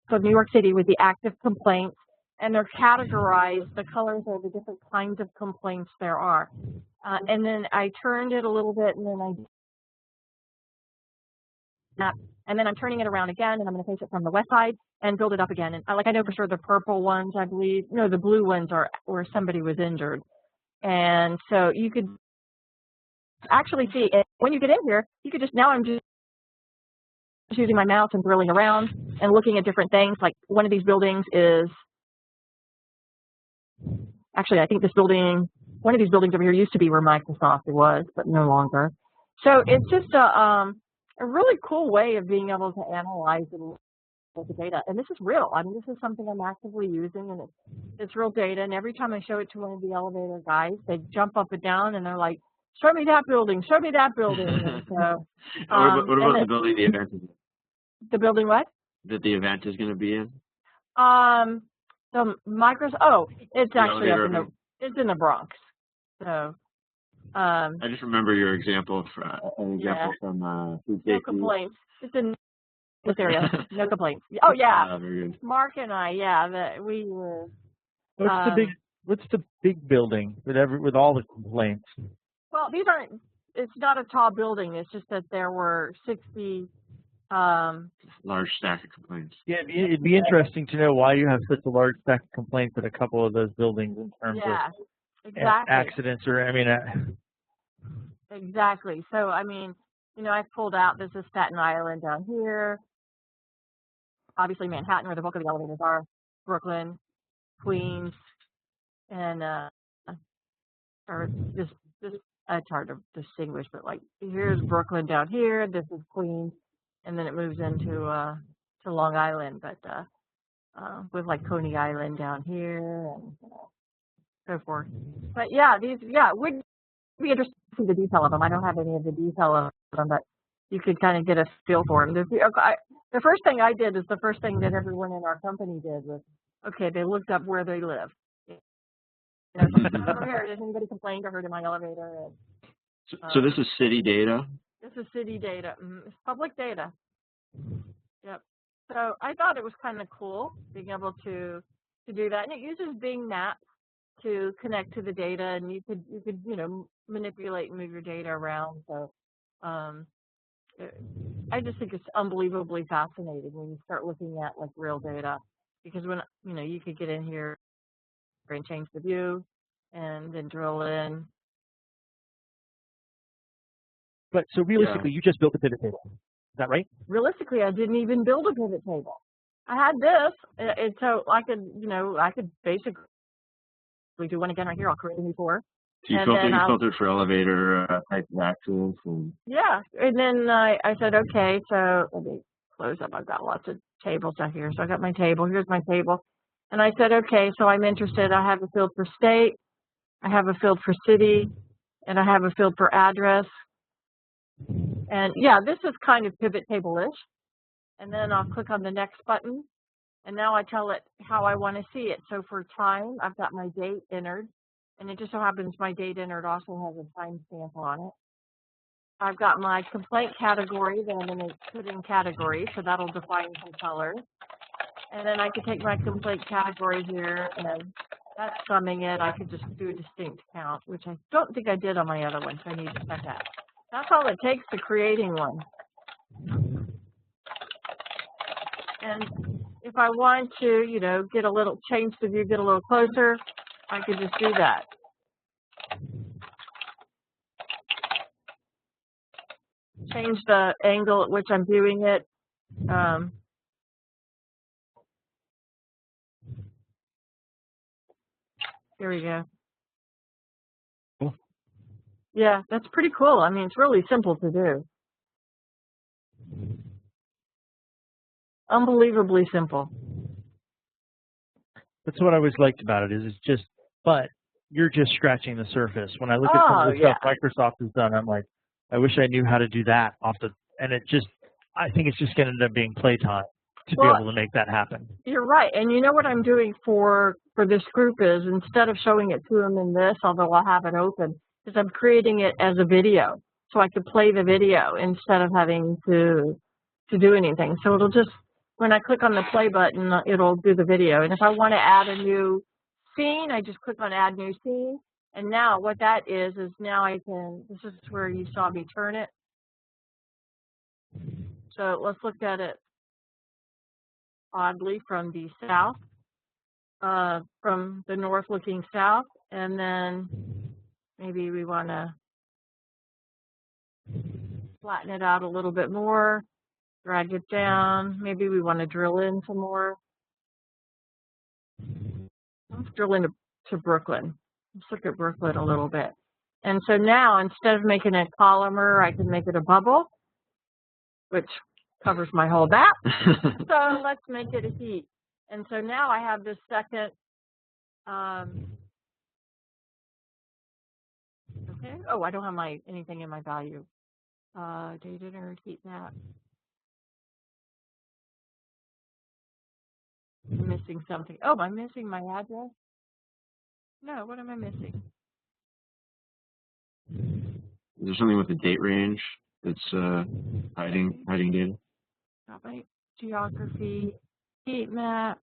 of New York City with the active complaints, and they're categorized, the colors are the different kinds of complaints there are. And then I turned it a little bit, and then I'm turning it around again, and I'm going to face it from the west side and build it up again. And I know for sure the purple ones, I believe, no, the blue ones are where somebody was injured. And so you could actually see it. When you get in here, you could just, now I'm just using my mouse and drilling around and looking at different things. Like one of these buildings is, actually I think this building, one of these buildings over here used to be where Microsoft was, but no longer. So it's just a really cool way of being able to analyze and look at data. And this is real. I mean, this is something I'm actively using, and it's real data. And every time I show it to one of the elevator guys, they jump up and down and they're like, show me that building, show me that building. And so, what about the building the event is in? The building what? That the event is going to be in? The Microsoft, oh, it's actually up in the, it's in the Bronx. So, I just remember your example, from food safety. No complaints. It's in this area. No complaints. Oh yeah. Very good. Mark and I, yeah, we were. What's the big building with all the complaints? Well, these aren't. It's not a tall building. It's just that there were 60. Large stack of complaints. Yeah, it'd be interesting to know why you have such a large stack of complaints at a couple of those buildings in terms of accidents or, I mean. Exactly. So, I mean, you know, I've pulled out, this is Staten Island down here. Obviously Manhattan, where the bulk of the elevators are. Brooklyn, Queens, and or this it's hard to distinguish, but like here's Brooklyn down here, this is Queens, and then it moves into to Long Island, but with like Coney Island down here and so forth. But yeah, these would be interesting to see the detail of them. I don't have any of the detail of them, but you could kind of get a feel for them. The first thing I did is the first thing that everyone in our company did was, okay, they looked up where they live. You know, has anybody complained or heard in my elevator? And, so this is city data? This is city data. It's public data. Yep. So I thought it was kind of cool being able to do that. And it uses Bing Maps to connect to the data, and you could you know, manipulate and move your data around. So I just think it's unbelievably fascinating when you start looking at like real data, because when you know, you could get in here and change the view and then drill in. But so realistically, you just built a pivot table. Is that right? Realistically, I didn't even build a pivot table. I had this, and so I could basically do one again right here. I'll create a new four. So you filtered for elevator type of axles. And... Yeah, and then I said, okay, so let me close up. I've got lots of tables out here. So I got my table. Here's my table. And I said, okay, so I'm interested. I have a field for state, I have a field for city, and I have a field for address. And yeah, this is kind of pivot table-ish. And then I'll click on the next button. And now I tell it how I want to see it. So for time, I've got my date entered. And it just so happens my date entered also has a timestamp on it. I've got my complaint category that I'm going to put in category. So that'll define some colors. And then I could take my complaint category here, and that's summing it. I could just do a distinct count, which I don't think I did on my other one, so I need to set that. That's all it takes to creating one. And if I want to, you know, change the view, get a little closer, I could just do that. Change the angle at which I'm viewing it. Here we go. Cool. Yeah, that's pretty cool. I mean, it's really simple to do. Unbelievably simple. That's what I always liked about it. Is it's just, but you're just scratching the surface. When I look at some of the stuff Microsoft has done, I'm like, I wish I knew how to do that off the. And it just, I think it's just going to end up being playtime to be able to make that happen. You're right. And you know what I'm doing for this group is, instead of showing it to them in this, although I'll have it open, is I'm creating it as a video, so I could play the video instead of having to do anything. So it'll just, when I click on the play button, it'll do the video. And if I want to add a new scene, I just click on Add New Scene. And now what that is now I can, this is where you saw me turn it. So let's look at it oddly from the south, from the north looking south. And then maybe we want to flatten it out a little bit more. Drag it down. Maybe we want to drill in some more. Let's drill into Brooklyn. Let's look at Brooklyn a little bit. And so now, instead of making it columnar, I can make it a bubble, which covers my whole map. So let's make it a heat. And so now I have this second. Okay. Oh, I don't have anything in my value. Data nerd heat map. I'm missing something. Oh, I'm missing my address? No, what am I missing? Is there something with the date range that's hiding data? Got my geography, heat map,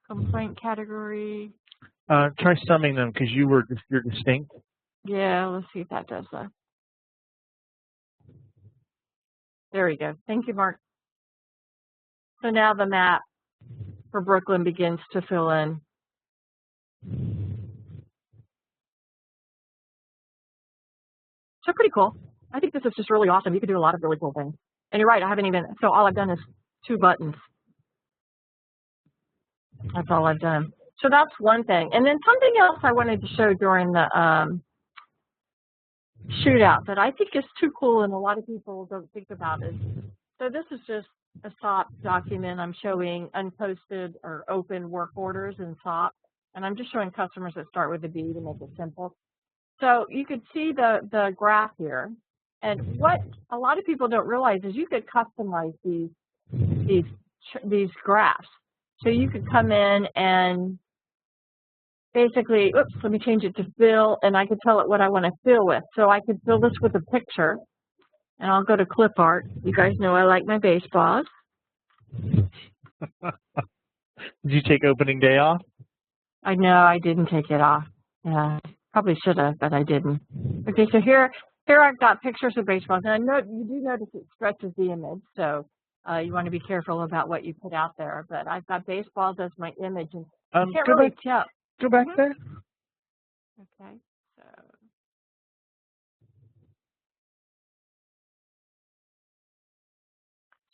complaint category. Try summing them because you're distinct. Yeah, let's see if that does that. There we go. Thank you, Mark. So now the map for Brooklyn begins to fill in. So pretty cool. I think this is just really awesome. You could do a lot of really cool things. And you're right, I haven't even, so all I've done is 2 buttons. That's all I've done. So that's one thing. And then something else I wanted to show during the shootout that I think is too cool and a lot of people don't think about is, so this is just a SOP document. I'm showing unposted or open work orders in SOP. And I'm just showing customers that start with a B to make it simple. So you could see the graph here. And what a lot of people don't realize is you could customize these graphs. So you could come in and basically, oops, let me change it to fill, and I could tell it what I want to fill with. So I could fill this with a picture, and I'll go to clip art. You guys know I like my baseballs. Did you take opening day off? I know I didn't take it off. Yeah, probably should have, but I didn't. Okay, so here I've got pictures of baseballs, and I know you do notice it stretches the image, so you want to be careful about what you put out there. But I've got baseballs as my image, and I can't really tell. Go back there. Okay,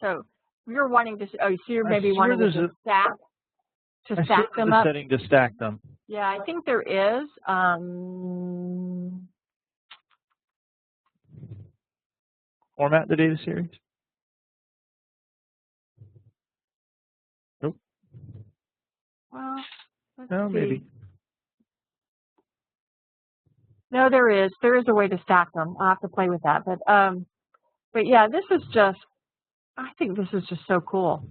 so you're wanting to. Oh, so you're maybe wanting to stack them up. Setting to stack them. Yeah, I think there is. Format the data series. Nope. Well, no, see. Maybe. No, there is. There is a way to stack them. I'll have to play with that. But yeah, this is just. I think this is just so cool.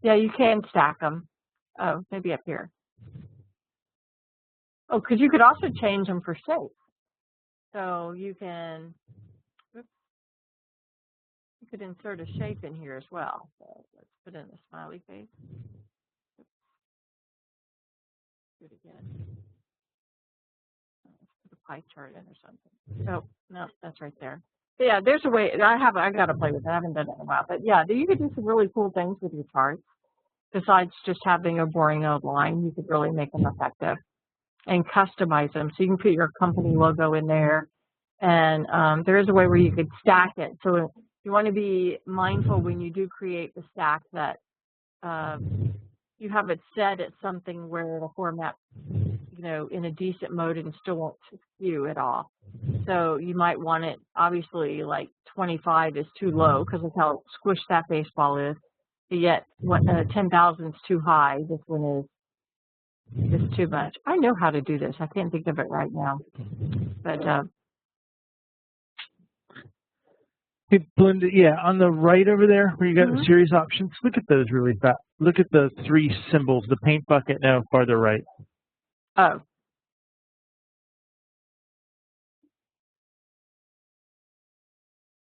Yeah, you can stack them. Oh, maybe up here. Oh, because you could also change them for shape. So you can. Oops, you could insert a shape in here as well. So let's put in the smiley face. Do it again. Let's put a pie chart in or something. Oh, no, that's right there. So yeah, there's a way. I got to play with it. I haven't done it in a while. But yeah, you could do some really cool things with your charts. besides just having a boring old line, you could really make them effective and customize them. So you can put your company logo in there. And there is a way where you could stack it. So you want to be mindful when you do create the stack that you have it set at something where it'll format, you know, in a decent mode and still won't skew at all. So you might want it, obviously, like 25 is too low because of how squished that baseball is. But yet, 10,000 is too high. This one is too much. I know how to do this. I can't think of it right now. But hey, Belinda, yeah, on the right over there where you got the series options, look at those really fast. Look at the 3 symbols, the paint bucket, no, farther right. oh.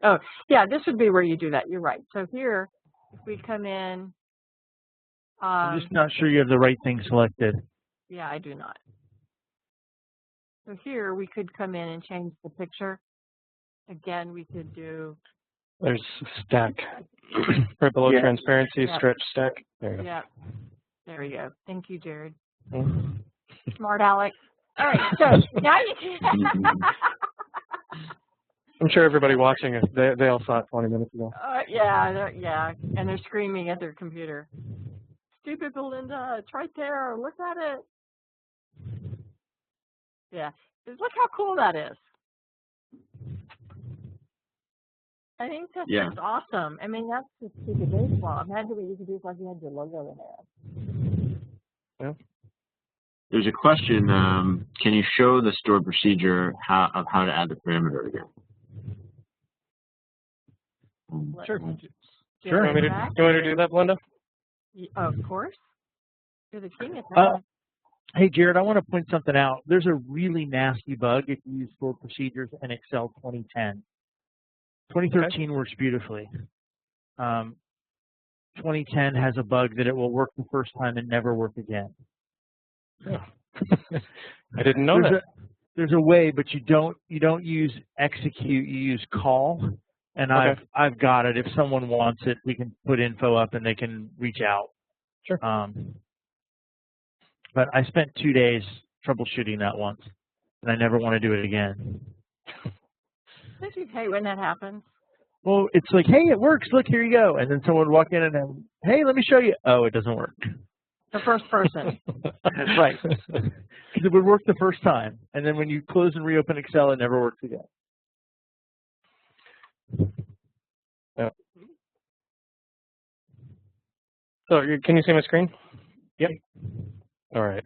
Oh, yeah, this would be where you do that. You're right. So here, if we come in. I'm just not sure you have the right thing selected. Yeah, I do not. So here we could come in and change the picture. Again, we could do. There's stack. Right below transparency, stretch stack. There you go. Yeah, there we go. Thank you, Jared. Smart Alex. All right, so now you can. I'm sure everybody watching it, they all saw it 20 minutes ago. Yeah, and they're screaming at their computer. Stupid Belinda, it's right there. Look at it. Yeah, look how cool that is. I think that's just awesome. I mean, that's just stupid baseball. Imagine what you could do if like you had your logo in there. Yeah. There's a question. Can you show the stored procedure of how to add the parameter again? Sure. Sure. You want me to do that, Belinda? Of course. You're the king at that. Hey, Jared, I want to point something out. There's a really nasty bug if you use stored procedures in Excel 2010. 2013 works beautifully. 2010 has a bug that it will work the first time and never work again. Yeah. I didn't know that. There's a way, but you don't use execute. You use call. And I've got it. If someone wants it, we can put info up and they can reach out. Sure. But I spent 2 days troubleshooting that once, and I never want to do it again. Don't you hate when that happens? Well, it's like, hey, it works. Look, here you go. And then someone would walk in and, hey, let me show you. Oh, it doesn't work. The first person. That's right. Because it would work the first time. And then when you close and reopen Excel, it never works again. Yeah. So can you see my screen? Yep. All right.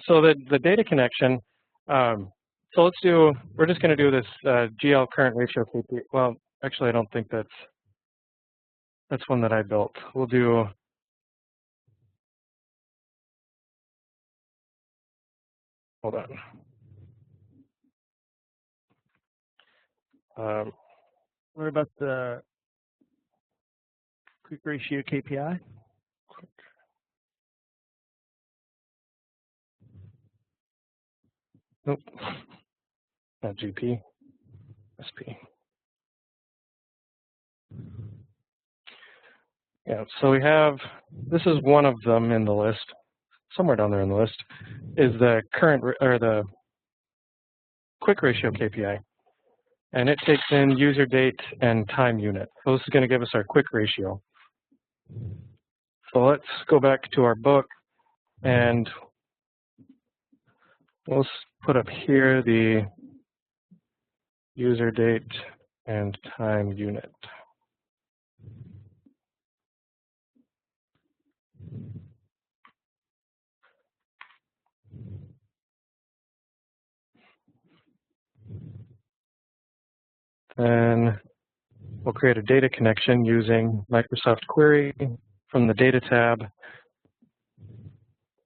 So the data connection. So we're just going to do this GL current ratio Kpi. Well, actually, I don't think that's one that I built. We'll do. Hold on. What about the quick ratio KPI? Nope. Not GP. SP. Yeah, so we have, this is one of them in the list. Somewhere down there in the list is the current, or the quick ratio KPI. And it takes in user date and time unit. So this is going to give us our quick ratio. So let's go back to our book and we'll put up here the user date and time unit. And we'll create a data connection using Microsoft Query from the Data tab.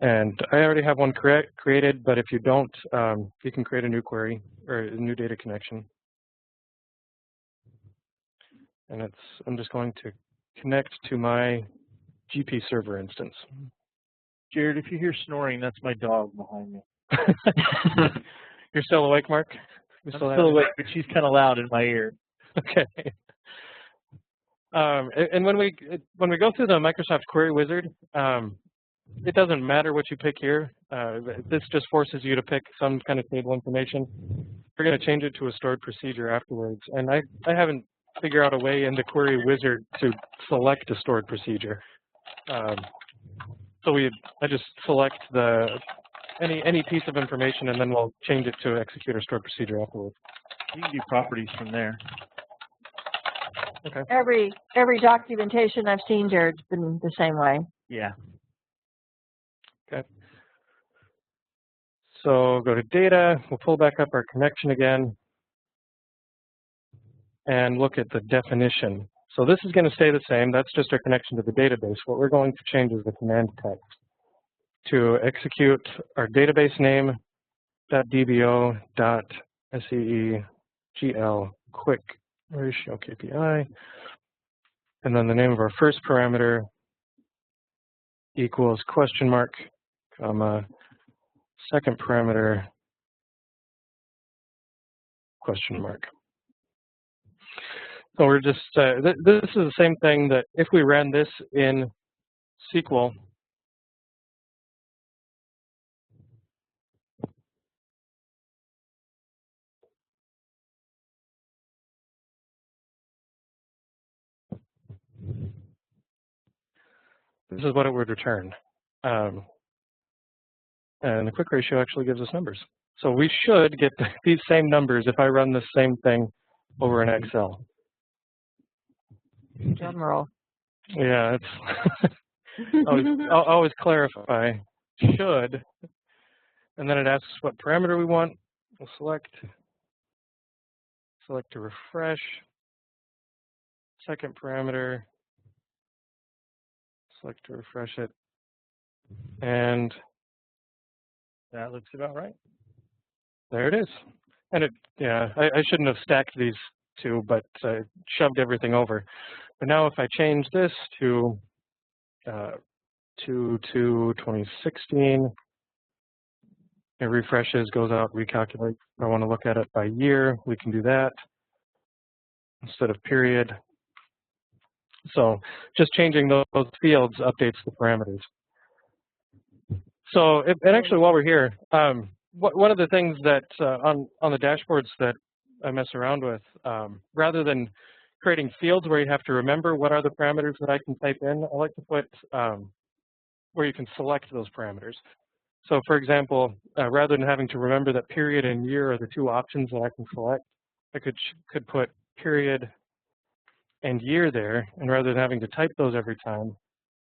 And I already have one created, but if you don't, you can create a new query or a new data connection. And I'm just going to connect to my GP server instance. Jared, if you hear snoring, that's my dog behind me. You're still awake, Mark? I'm still awake, but she's kind of loud in my ear. Okay. And when we go through the Microsoft Query Wizard, it doesn't matter what you pick here. This just forces you to pick some kind of table information. We're going to change it to a stored procedure afterwards. And I haven't figured out a way in the Query Wizard to select a stored procedure. So I just select any piece of information, and then we'll change it to execute a stored procedure afterwards. You can do properties from there. Okay. Every documentation I've seen, Jared's been the same way. Yeah. Okay. So go to data, we'll pull back up our connection again and look at the definition. So this is going to stay the same. That's just our connection to the database. What we're going to change is the command text to execute our database name .dbo.seegl quick ratio Kpi, and then the name of our first parameter equals question mark, comma, second parameter question mark. So we're just, this is the same thing that if we ran this in SQL, this is what it would return. And the quick ratio actually gives us numbers. So we should get these same numbers if I run the same thing over in Excel. Drum roll. Yeah, it's always clarify should, and then it asks what parameter we want. We'll select to refresh. Second parameter, select to refresh it, and That looks about right. there it is. And yeah, I shouldn't have stacked these two, but shoved everything over. But now if I change this to 2016, it refreshes, goes out, recalculates. If I want to look at it by year, we can do that instead of period. So just changing those fields updates the parameters. So, and actually while we're here, one of the things that on the dashboards that I mess around with, rather than creating fields where you have to remember what are the parameters that I can type in, I like to put where you can select those parameters. So for example, rather than having to remember that period and year are the two options that I can select, I could put period and year there, and rather than having to type those every time,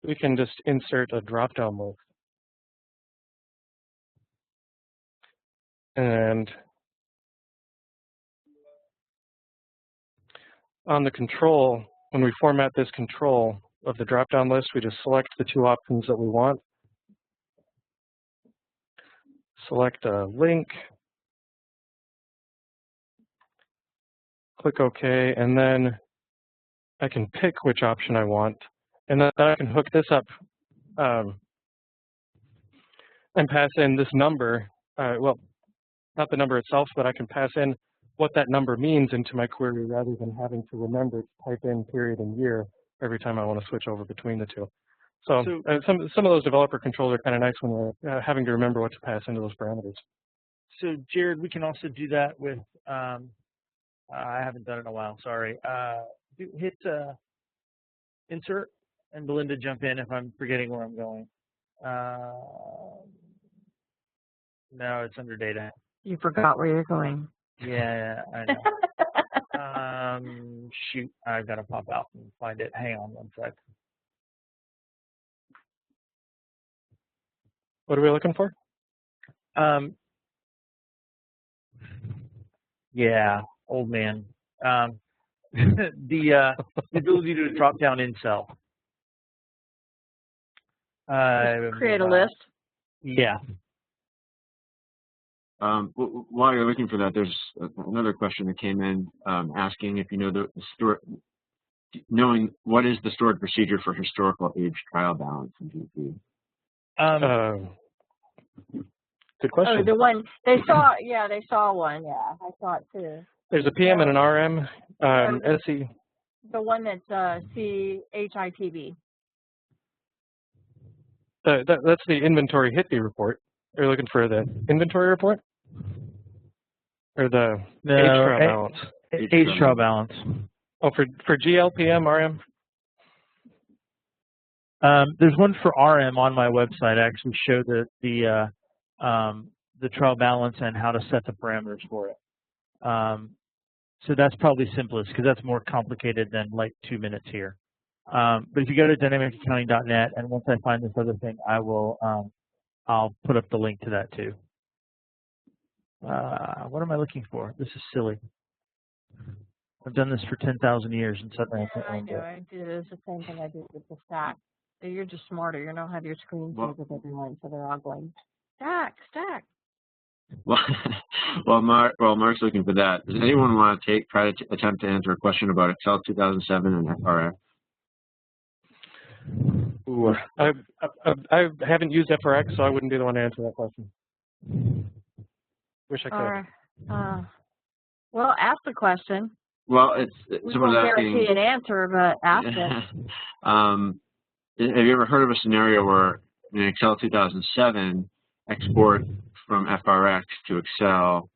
we can just insert a drop-down list. And on the control, when we format this control of the drop-down list, we just select the two options that we want. Select a link, click OK, and then I can pick which option I want. And then I can hook this up and pass in this number. Well, not the number itself, but I can pass in what that number means into my query rather than having to remember to type in period and year every time I want to switch over between the two. So some of those developer controls are kind of nice when we're having to remember what to pass into those parameters. So Jared, we can also do that with, I haven't done it in a while, sorry. Hit insert, and Belinda jump in if I'm forgetting where I'm going. No, it's under data. You forgot where you're going. Yeah, I know. Shoot, I've got to pop out and find it. Hang on one sec. What are we looking for? Yeah, old man. The ability to drop down in cell. Create a list. Yeah. While you're looking for that, there's another question that came in asking if you know knowing what is the stored procedure for historical age trial balance in GP. Good question. Oh, the one they saw. Yeah, they saw one. Yeah, I saw it too. There's a PM and an RM. SE. The one that's CHITV. That's the inventory HITB report. Are you looking for the inventory report? Or the H trial balance? H trial balance. Oh, for GLPM, RM? There's one for RM on my website. I actually show the trial balance and how to set the parameters for it. So that's probably simplest because that's more complicated than like 2 minutes here. But if you go to dynamicaccounting.net, and once I find this other thing, I'll put up the link to that too. What am I looking for? This is silly. I've done this for 10,000 years, and suddenly I can't find it. I do. It's the same thing I did with the stack. So you're just smarter. You don't have your screen shared with everyone, so they're all going stack. Well, Mark's looking for that. Does anyone want to try to attempt to answer a question about Excel 2007 and FRF? Ooh, I haven't used FRX, so I wouldn't be the one to answer that question. Wish I could. Well, ask the question. Well, We won't guarantee an answer, but ask it. Have you ever heard of a scenario where in Excel 2007 export from FRX to Excel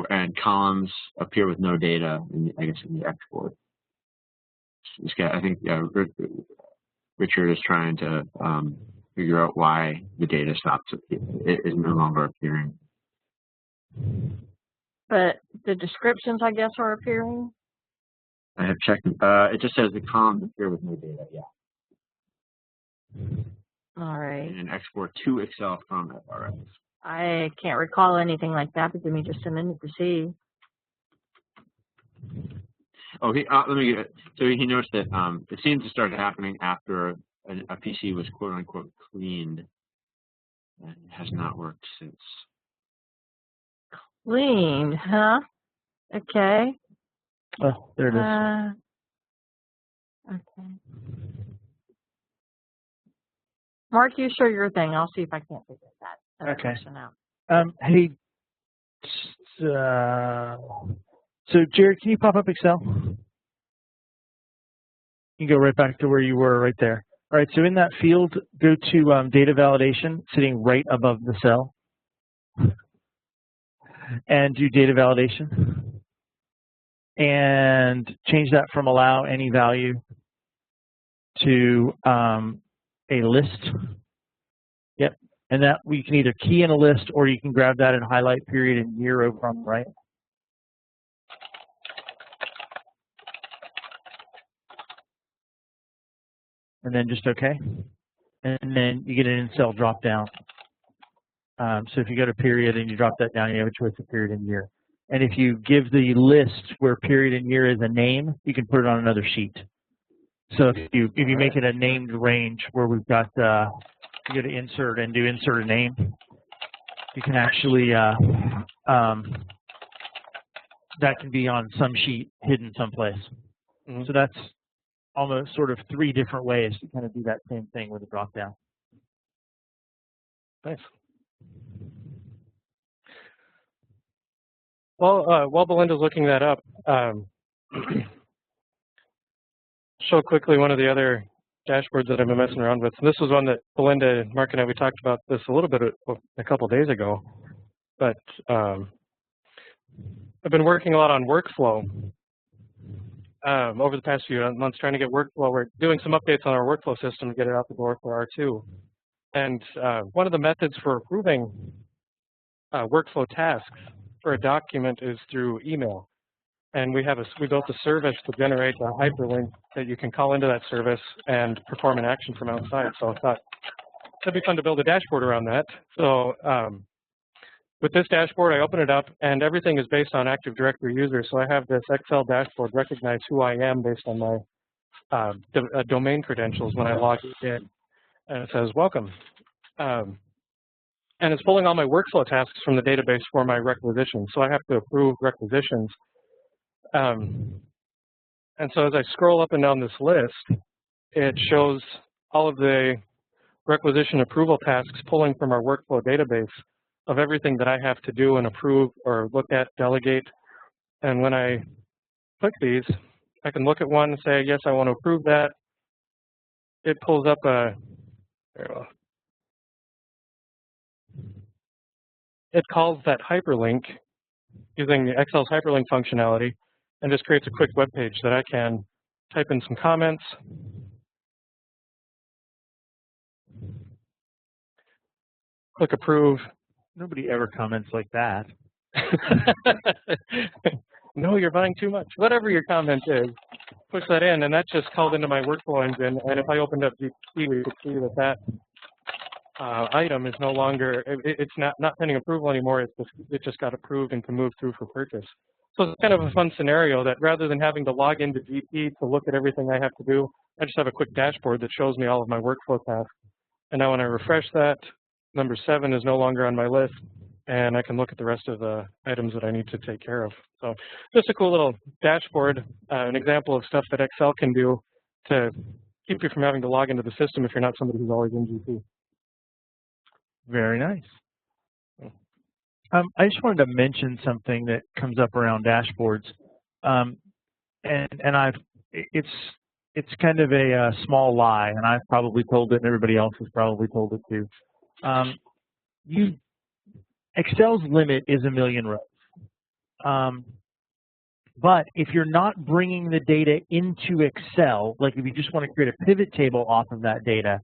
and columns appear with no data, in the export? This guy, I think, Richard is trying to figure out why the data stops. It is no longer appearing. But the descriptions, I guess, are appearing. I have checked. It just says the columns appear with no data. Yeah. All right. And export to Excel from FRX. I can't recall anything like that, but give me just a minute to see. Oh, let me get it. So he notes that it seems to start happening after a PC was quote unquote cleaned. It has not worked since. Cleaned, huh? Okay. Oh, there it is. Okay. Mark, you show your thing. I'll see if I can't figure that question out. Hey, so Jared, can you pop up Excel? You can go right back to where you were right there. All right, so in that field, go to data validation, sitting right above the cell, and do data validation. And change that from allow any value to a list. Yep, and that we can either key in a list or you can grab that and highlight period and year over on the right. And then just OK. And then you get an in-cell drop down. So if you go to period and you drop that down, you have a choice of period and year. And if you give the list where period and year is a name, you can put it on another sheet. So if you make it a named range where we've got you go to insert and do insert a name, you can actually that can be on some sheet hidden someplace. Mm-hmm. So that's almost sort of 3 different ways to kind of do that same thing with a drop down. Nice. Well, while Belinda's looking that up, show quickly one of the other dashboards that I've been messing around with. And this was one that Belinda, Mark, and I, we talked about this a little bit a couple days ago. But I've been working a lot on workflow over the past few months, trying to get workflow. We're doing some updates on our workflow system to get it out the door for R2. And one of the methods for approving workflow tasks for a document is through email. And we built a service to generate a hyperlink that you can call into that service and perform an action from outside. So I thought it'd be fun to build a dashboard around that. So with this dashboard, I open it up, and everything is based on Active Directory users. So I have this Excel dashboard recognize who I am based on my domain credentials when I log in. And it says, welcome. And it's pulling all my workflow tasks from the database for my requisitions. So I have to approve requisitions. And so as I scroll up and down this list, it shows all of the requisition approval tasks pulling from our workflow database of everything that I have to do and approve or look at, delegate. And when I click these, I can look at one and say, yes, I want to approve that. It pulls up a, it calls that hyperlink using the Excel's hyperlink functionality and just creates a quick web page that I can type in some comments. Click approve. Nobody ever comments like that. No, you're buying too much. Whatever your comment is, push that in, and that's just called into my workflow engine. And if I opened up GPT, we could see that that item is no longer, it's not pending approval anymore. It just got approved and can move through for purchase. So it's kind of a fun scenario that rather than having to log into GP to look at everything I have to do, I just have a quick dashboard that shows me all of my workflow tasks. And now when I refresh that, number 7 is no longer on my list, and I can look at the rest of the items that I need to take care of. So just a cool little dashboard, an example of stuff that Excel can do to keep you from having to log into the system if you're not somebody who's always in GP. Very nice. I just wanted to mention something that comes up around dashboards, it's kind of a small lie, and I've probably told it, and everybody else has probably told it too. Excel's limit is 1 million rows. But if you're not bringing the data into Excel, like if you just want to create a pivot table off of that data,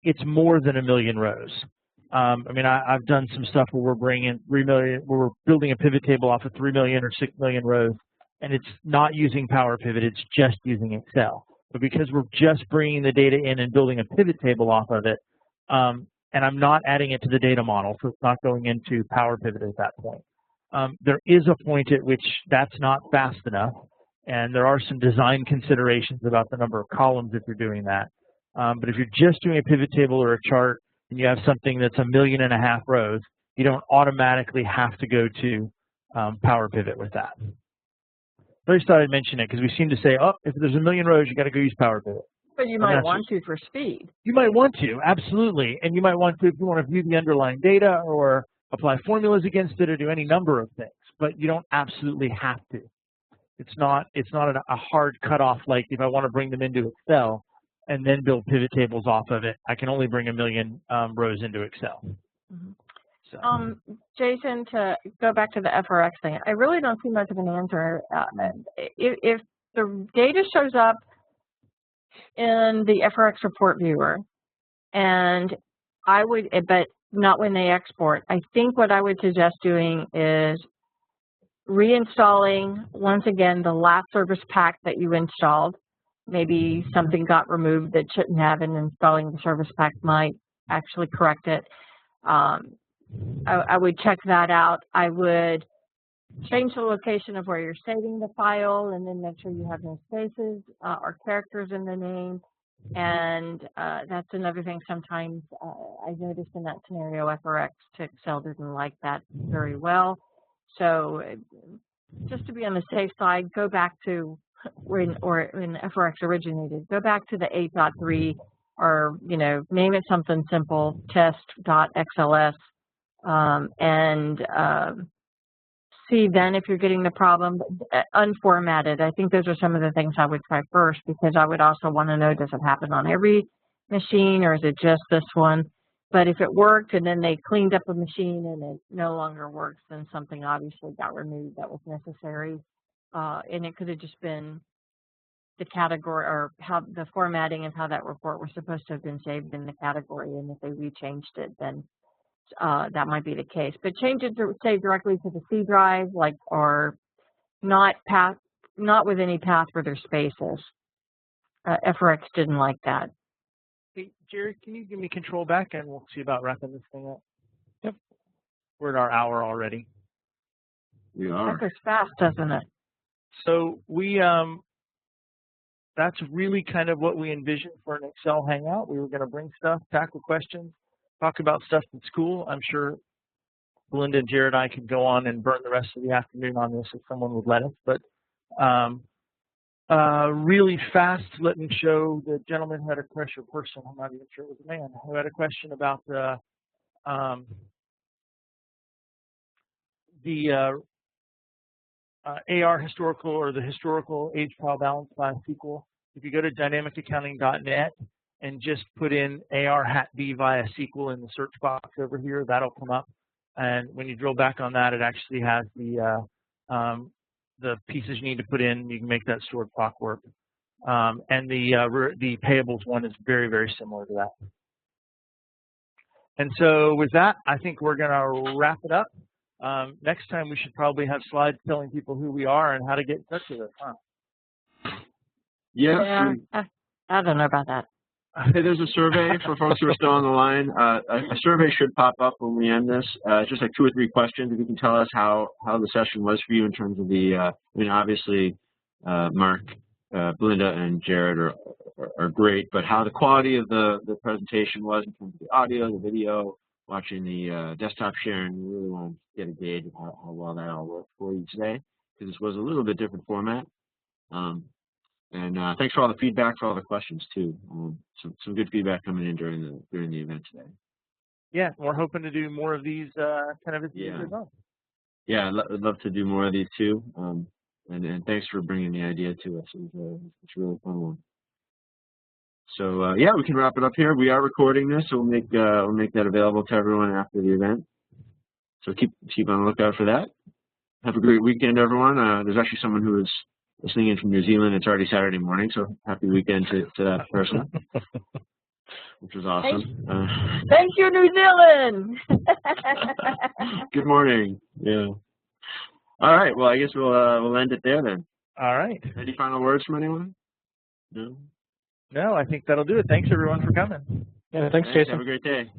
it's more than 1 million rows. I mean, I've done some stuff where we're bringing 3 million, where we're building a pivot table off of 3 million or 6 million rows, and it's not using Power Pivot, it's just using Excel. But because we're just bringing the data in and building a pivot table off of it, and I'm not adding it to the data model, so it's not going into Power Pivot at that point. There is a point at which that's not fast enough, and there are some design considerations about the number of columns if you're doing that. But if you're just doing a pivot table or a chart, and you have something that's 1.5 million rows, you don't automatically have to go to Power Pivot with that. I just thought I'd mention it because we seem to say, oh, if there's 1 million rows, you got to go use Power Pivot. But you might want to for speed. You might want to, absolutely. And you might want to if you want to view the underlying data or apply formulas against it or do any number of things. But you don't absolutely have to. It's not a hard cutoff like if I want to bring them into Excel and then build pivot tables off of it, I can only bring 1 million rows into Excel. Mm-hmm. So. Jason, to go back to the FRX thing, I really don't see much of an answer. If the data shows up in the FRX report viewer, and I would, but not when they export, I think what I would suggest doing is reinstalling, once again, the last service pack that you installed. Maybe something got removed that shouldn't have, and installing the service pack might actually correct it. I would check that out. I would change the location of where you're saving the file, and then make sure you have no spaces or characters in the name. And that's another thing. Sometimes I noticed in that scenario, FRX to Excel didn't like that very well. So just to be on the safe side, go back to when FRX originated. Go back to the 8.3, or name it something simple, test.xls, and see then if you're getting the problem. Unformatted. I think those are some of the things I would try first, because I would also want to know, does it happen on every machine or is it just this one? But if it worked and then they cleaned up a machine and it no longer works, then something obviously got removed that was necessary. And it could have just been the category, or how the formatting of how that report was supposed to have been saved in the category. And if they rechanged it, then that might be the case. But change it to save directly to the C drive, or not with any path for their spaces. FRX didn't like that. Hey, Jerry, can you give me control back and we'll see about wrapping this thing up? Yep. We're at our hour already. We are. That goes fast, doesn't it? So we that's really kind of what we envisioned for an Excel Hangout. We were going to bring stuff, tackle questions, talk about stuff that's cool. I'm sure Belinda and Jared and I could go on and burn the rest of the afternoon on this if someone would let us. But really fast, let me show the gentleman who had a question, person, I'm not even sure it was a man, who had a question about the AR historical or the historical age trial balance by SQL. If you go to dynamicaccounting.net and just put in AR hat B via SQL in the search box over here, that'll come up. And when you drill back on that, it actually has the pieces you need to put in. You can make that stored clockwork. And the payables one is very, very similar to that. And so with that, I think we're going to wrap it up. Next time, we should probably have slides telling people who we are and how to get in touch with us, huh? Yeah. I don't know about that. Hey, there's a survey for folks who are still on the line. A survey should pop up when we end this. It's just like 2 or 3 questions. If you can tell us how the session was for you in terms of the, I mean, obviously, Mark, Belinda, and Jared are great, but how the quality of the presentation was in terms of the audio, the video, watching the desktop sharing. We really want to get a gauge of how well that all worked for you today, because this was a little bit different format. And thanks for all the feedback, for all the questions too. Some good feedback coming in during the event today. Yeah, we're hoping to do more of these kind of. Yeah, I'd love to do more of these too. And thanks for bringing the idea to us. It's a really fun one. So yeah, we can wrap it up here. We are recording this, so we'll make that available to everyone after the event. So keep on the lookout for that. Have a great weekend, everyone. There's actually someone who is listening in from New Zealand. It's already Saturday morning, so happy weekend to that person, which was awesome. Thank you, New Zealand. Good morning. Yeah. All right. Well, I guess we'll end it there then. All right. Any final words from anyone? No. No, I think that'll do it. Thanks everyone for coming. Yeah, thanks, Jason. Have a great day.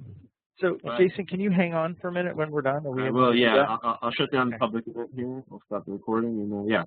So, bye. Jason, can you hang on for a minute when we're done? I will. Yeah, I'll shut down the public event here. I'll stop the recording, and yeah.